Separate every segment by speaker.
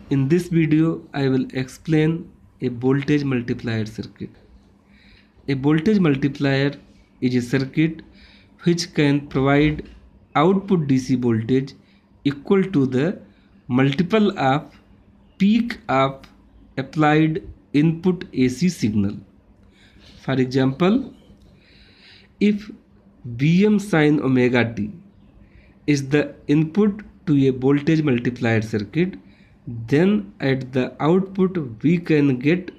Speaker 1: In this video, I will explain a voltage multiplier circuit. A voltage multiplier is a circuit which can provide output DC voltage equal to the multiple of peak of applied input AC signal. For example, if Vm sin omega t is the input to a voltage multiplier circuit, then at the output we can get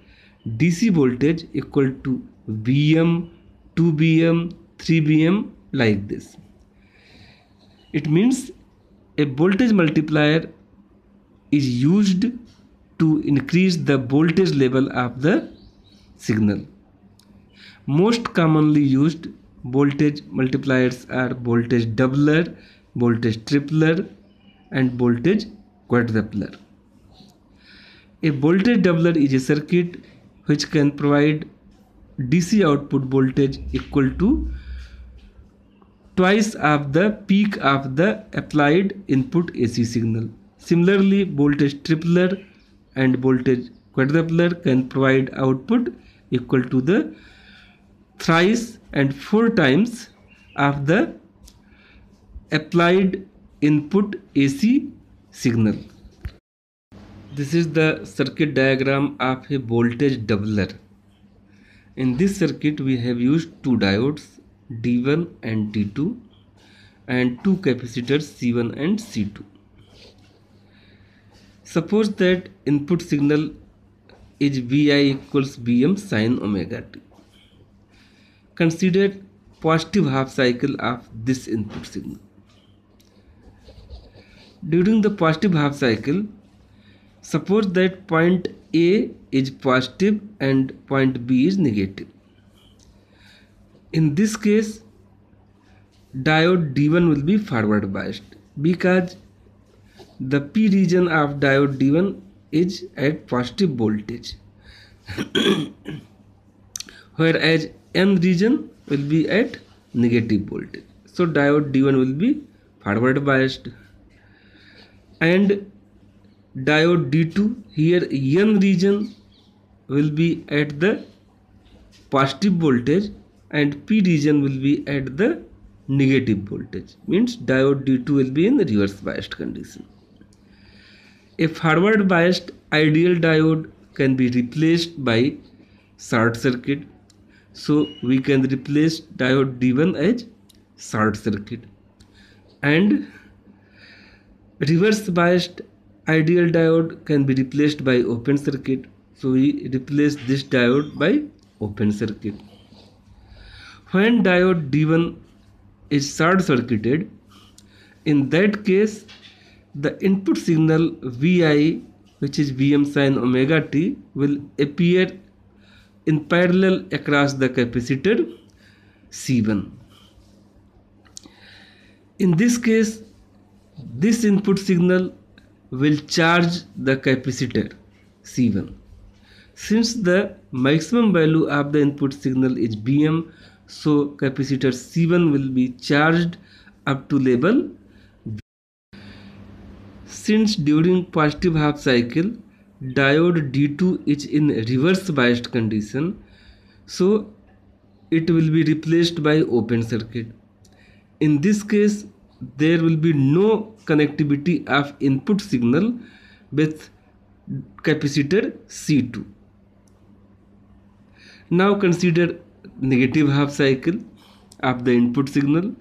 Speaker 1: DC voltage equal to Vm, 2Vm, 3Vm like this. It means a voltage multiplier is used to increase the voltage level of the signal. Most commonly used voltage multipliers are voltage doubler, voltage tripler and voltage quadrupler. A voltage doubler is a circuit which can provide DC output voltage equal to twice of the peak of the applied input AC signal. Similarly, voltage tripler and voltage quadrupler can provide output equal to the thrice and 4 times of the applied input AC signal. This is the circuit diagram of a voltage doubler. In this circuit we have used two diodes D1 and D2 and two capacitors C1 and C2. Suppose that input signal is Vi equals Vm sin omega t. Consider positive half cycle of this input signal. During the positive half cycle, suppose that point A is positive and point B is negative. In this case, diode D1 will be forward biased because the P region of diode D1 is at positive voltage, whereas N region will be at negative voltage. So diode D1 will be forward biased, and diode D2, here N region will be at the positive voltage and P region will be at the negative voltage, means diode D2 will be in reverse biased condition. A forward biased ideal diode can be replaced by short circuit, so we can replace diode D1 as short circuit, and reverse biased ideal diode can be replaced by open circuit, so we replace this diode by open circuit. When diode D1 is short circuited, in that case the input signal Vi, which is Vm sin omega t, will appear in parallel across the capacitor C1. In this case, this input signal will charge the capacitor C1. Since the maximum value of the input signal is Vm, so capacitor C1 will be charged up to level V. Since during positive half cycle diode D2 is in reverse biased condition, so it will be replaced by open circuit. In this case, there will be no connectivity of input signal with capacitor C2. Now consider negative half cycle of the input signal.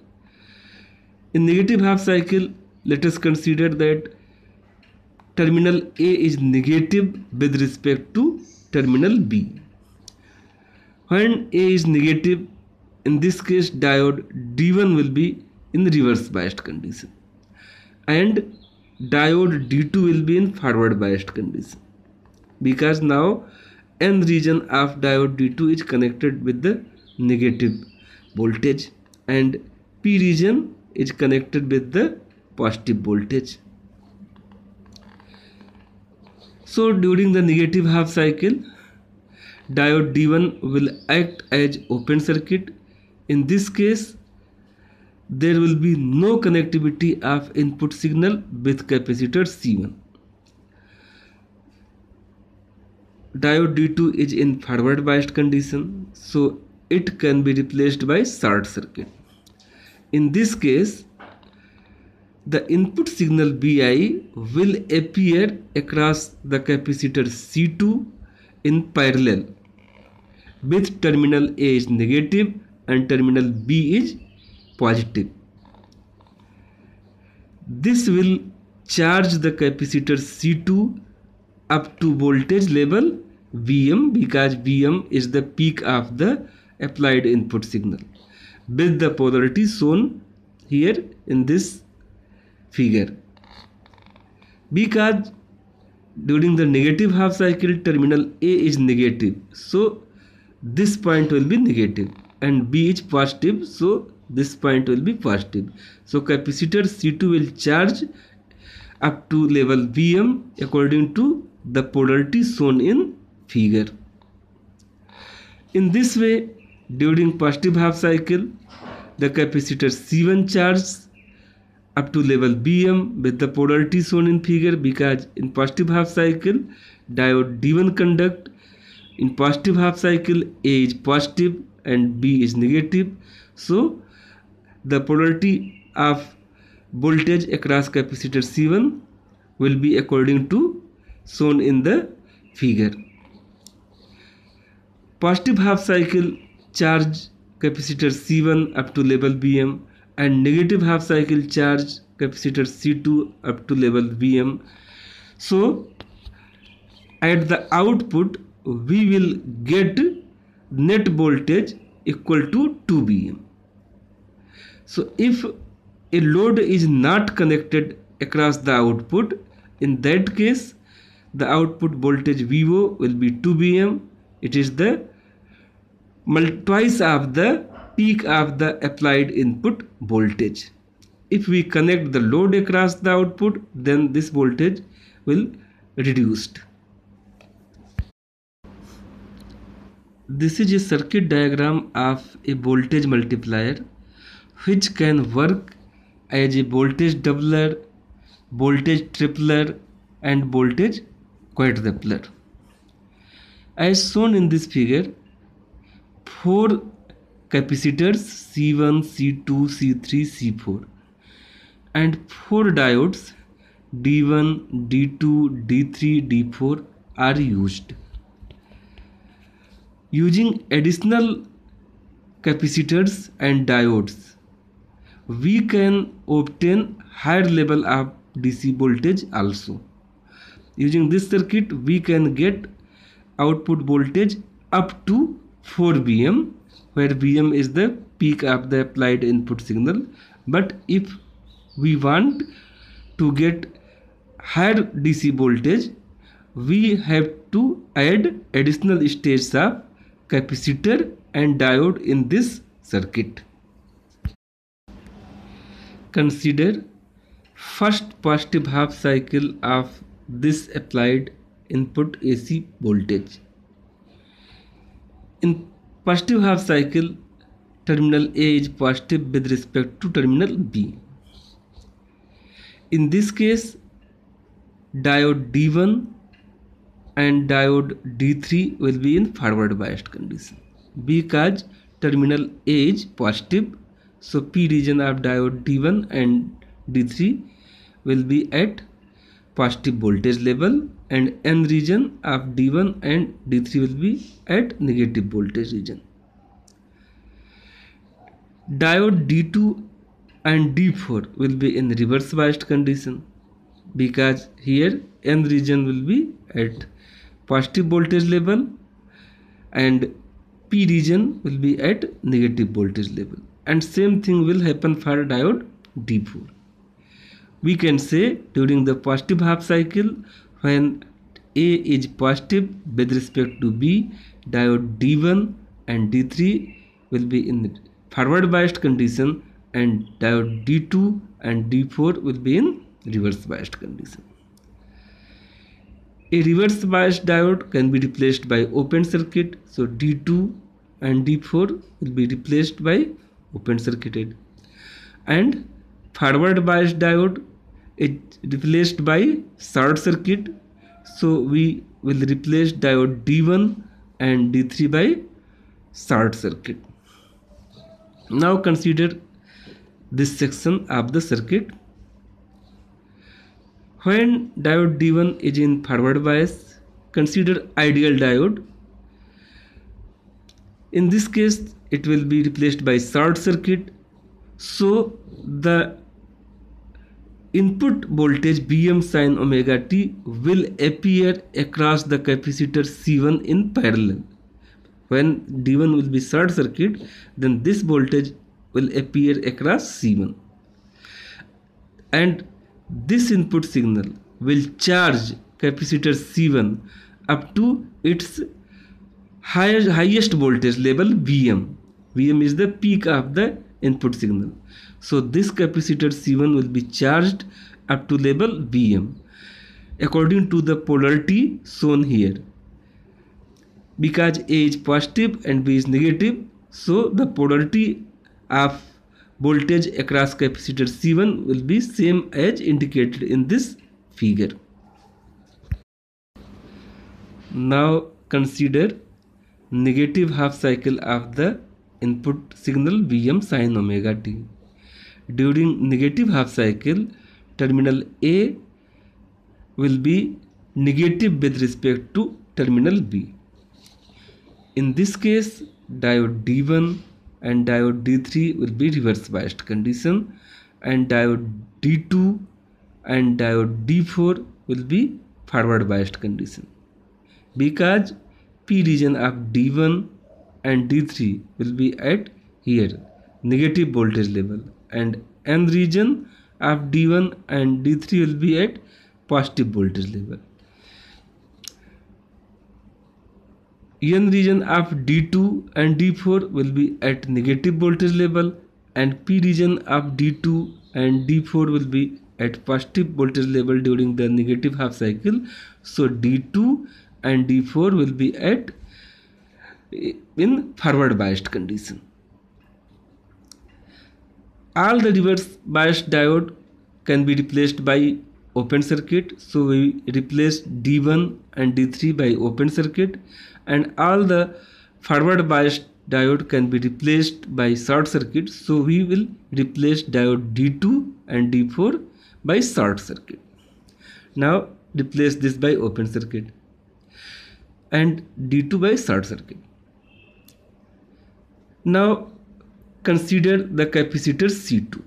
Speaker 1: In negative half cycle, let us consider that terminal A is negative with respect to terminal B. When A is negative, in this case diode D1 will be in reverse biased condition and diode D2 will be in forward biased condition, because now N region of diode D2 is connected with the negative voltage and P region is connected with the positive voltage. So during the negative half cycle, diode D1 will act as open circuit. In this case, there will be no connectivity of input signal with capacitor C1. diode D2 is in forward biased condition, so it can be replaced by short circuit. In this case, the input signal Bi will appear across the capacitor C2 in parallel with terminal A is negative and terminal B is positive. This will charge the capacitor C2 up to voltage level Vm, because Vm is the peak of the applied input signal, with the polarity shown here in this figure. Because during the negative half cycle terminal A is negative, so this point will be negative, and B is positive, so this point will be positive. So capacitor C2 will charge up to level Vm according to the polarity shown in figure. In this way, during positive half cycle, the capacitor C1 charges up to level Bm with the polarity shown in figure, because in positive half cycle diode D1 conduct. In positive half cycle A is positive and B is negative, so the polarity of voltage across capacitor C1 will be according to shown in the figure. Positive half cycle charge capacitor C1 up to level Bm, and negative half cycle charge capacitor C2 up to level Vm. So at the output we will get net voltage equal to 2 Bm. So if a load is not connected across the output, in that case the output voltage VO will be 2 Bm. It is the twice of the peak of the applied input voltage. If we connect the load across the output, then this voltage will reduced. This is a circuit diagram of a voltage multiplier which can work as a voltage doubler, voltage tripler and voltage quadrupler. As shown in this figure, 4 capacitors C1, C2, C3, C4 and 4 diodes D1, D2, D3, D4 are used. Using additional capacitors and diodes, we can obtain higher level of DC voltage also. Using this circuit, we can get output voltage up to 4 Bm, where Bm is the peak of the applied input signal. But if we want to get higher DC voltage, we have to add additional stages of capacitor and diode in this circuit. Consider first positive half cycle of this applied input AC voltage. In positive half cycle, terminal A is positive with respect to terminal B. In this case, diode D1 and diode D3 will be in forward biased condition, because terminal A is positive, so P region of diode D1 and D3 will be at positive voltage level, and N region of D1 and D3 will be at negative voltage region. Diode D2 and D4 will be in reverse biased condition, because here N region will be at positive voltage level and P region will be at negative voltage level, and same thing will happen for diode D4. We can say during the positive half cycle, when A is positive with respect to B, diode D1 and D3 will be in forward biased condition, and diode D2 and D4 will be in reverse biased condition. A reverse biased diode can be replaced by open circuit, so D2 and D4 will be replaced by open circuited, and forward biased diode is replaced by short circuit, so we will replace diode D1 and D3 by short circuit. Now consider this section of the circuit. When diode D1 is in forward bias, consider ideal diode. In this case, it will be replaced by short circuit. So the input voltage Vm sin omega t will appear across the capacitor C1 in parallel. When D1 will be short circuit, then this voltage will appear across C1. And this input signal will charge capacitor C1 up to its highest voltage level Vm. Vm is the peak of the input signal. So this capacitor C1 will be charged up to level Vm according to the polarity shown here. Because A is positive and B is negative, so the polarity of voltage across capacitor C1 will be same as indicated in this figure. Now consider negative half cycle of the input signal Vm sin omega t. During negative half cycle, terminal A will be negative with respect to terminal B. In this case, diode D1 and diode D3 will be reverse biased condition, and diode D2 and diode D4 will be forward biased condition, because P region of D1 and D3 will be at here negative voltage level, and N region of D1 and D3 will be at positive voltage level. N region of D2 and D4 will be at negative voltage level, and P region of D2 and D4 will be at positive voltage level during the negative half cycle. So D2 and D4 will be at in forward biased condition. All the reverse biased diode can be replaced by open circuit. So we replace D1 and D3 by open circuit, and all the forward biased diode can be replaced by short circuit. So we will replace diode D2 and D4 by short circuit. Now replace this by open circuit and D2 by short circuit. Now consider the capacitor C2.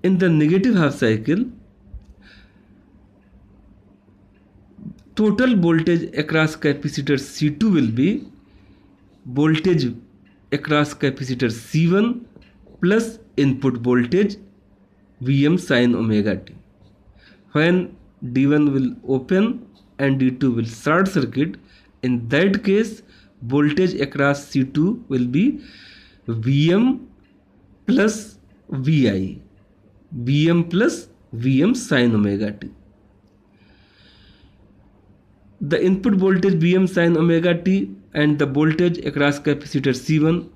Speaker 1: In the negative half cycle, total voltage across capacitor C2 will be voltage across capacitor C1 plus input voltage Vm sin omega t. When D1 will open and D2 will short circuit, in that case voltage across C2 will be Vm plus Vi, Vm plus Vm sin omega t. The input voltage Vm sin omega t and the voltage across capacitor C1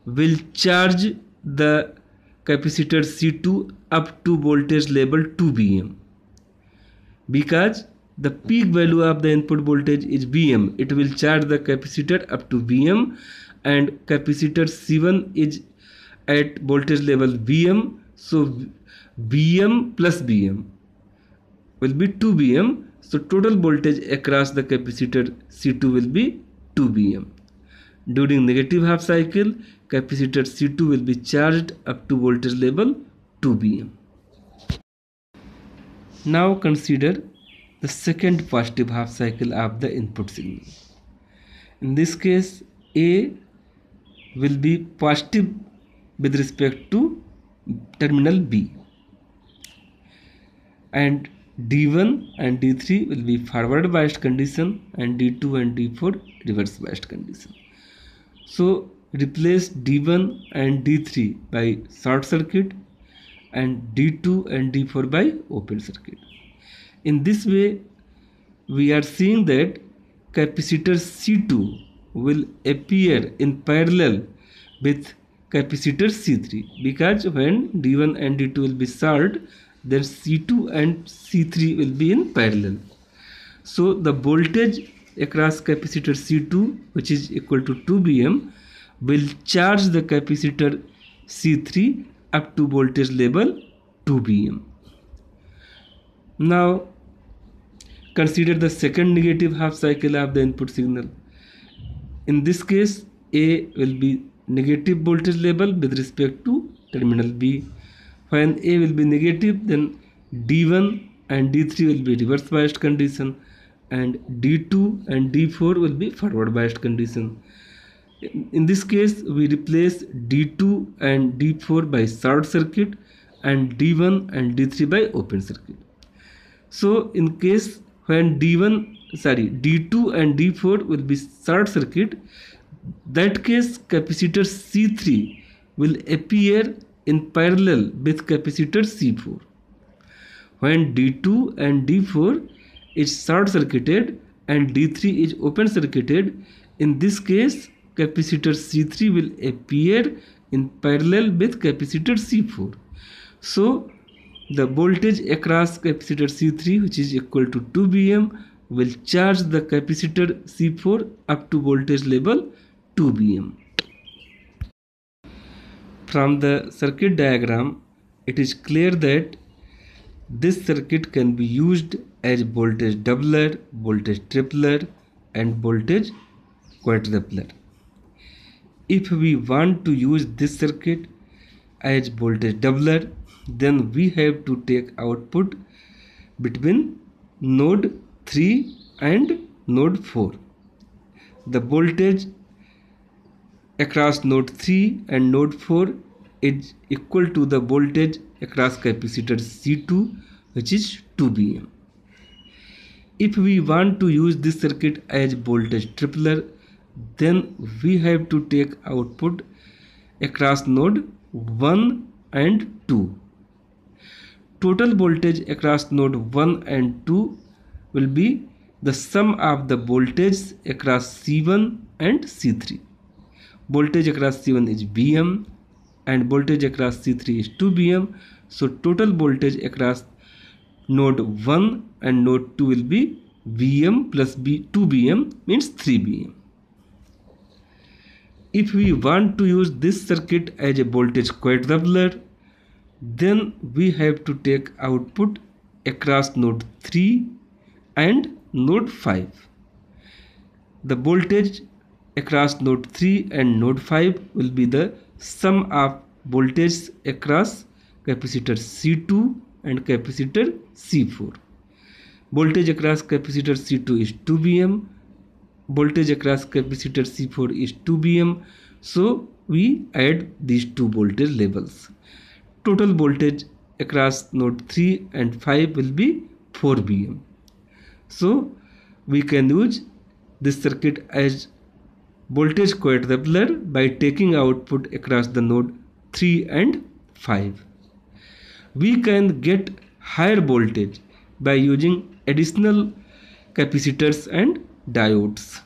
Speaker 1: will charge the capacitor C2 up to voltage level 2 Vm. Because the peak value of the input voltage is Vm, it will charge the capacitor up to Vm, and capacitor C1 is at voltage level Vm. So Vm plus Vm will be 2 Vm. So total voltage across the capacitor C2 will be 2 Vm. During negative half cycle, capacitor C2 will be charged up to voltage level 2 Vm. Now consider the second positive half cycle of the input signal. In this case, A will be positive with respect to terminal B, and D1 and D3 will be forward biased condition, and D2 and D4 reverse biased condition. So replace D1 and D3 by short circuit and D2 and D4 by open circuit. In this way, we are seeing that capacitor C2 will appear in parallel with capacitor C3, because when D1 and D2 will be short, then C2 and C3 will be in parallel. So the voltage across capacitor C2, which is equal to 2 bm, will charge the capacitor C3 up to voltage level 2 bm. Now consider the second negative half cycle of the input signal. In this case, A will be negative voltage level with respect to terminal B. When A will be negative, then D1 and D3 will be reverse biased condition, and D2 and D4 will be forward biased condition. In this case, we replace D2 and D4 by short circuit and D1 and D3 by open circuit. So in case when D2 and D4 will be short circuit, that case capacitor C3 will appear in parallel with capacitor C4. When D2 and D4 is short circuited and D3 is open circuited, in this case capacitor C3 will appear in parallel with capacitor C4. So the voltage across capacitor C3, which is equal to 2 bm, will charge the capacitor C4 up to voltage level 2 bm. From the circuit diagram, it is clear that this circuit can be used as voltage doubler, voltage tripler, and voltage quadrupler. If we want to use this circuit as voltage doubler, then we have to take output between node 3 and node 4. The voltage across node 3 and node 4 is equal to the voltage across capacitor C2, which is 2 bm. If we want to use this circuit as voltage tripler, then we have to take output across node 1 and 2. Total voltage across node 1 and 2 will be the sum of the voltages across C1 and C3. Voltage across C1 is Vm and voltage across C3 is 2 bm. So total voltage across node 1 and node 2 will be Vm plus 2 bm, means 3 bm. If we want to use this circuit as a voltage quadrupler, then we have to take output across node 3 and node 5. The voltage across node 3 and node 5 will be the sum of voltage across capacitor C2 and capacitor C4. Voltage across capacitor C2 is 2 bm, voltage across capacitor C4 is 2 bm, so we add these two voltage levels. Total voltage across node 3 and 5 will be 4 bm. So we can use this circuit as voltage quadrupler by taking output across the node 3 and 5. We can get higher voltage by using additional capacitors and diodes.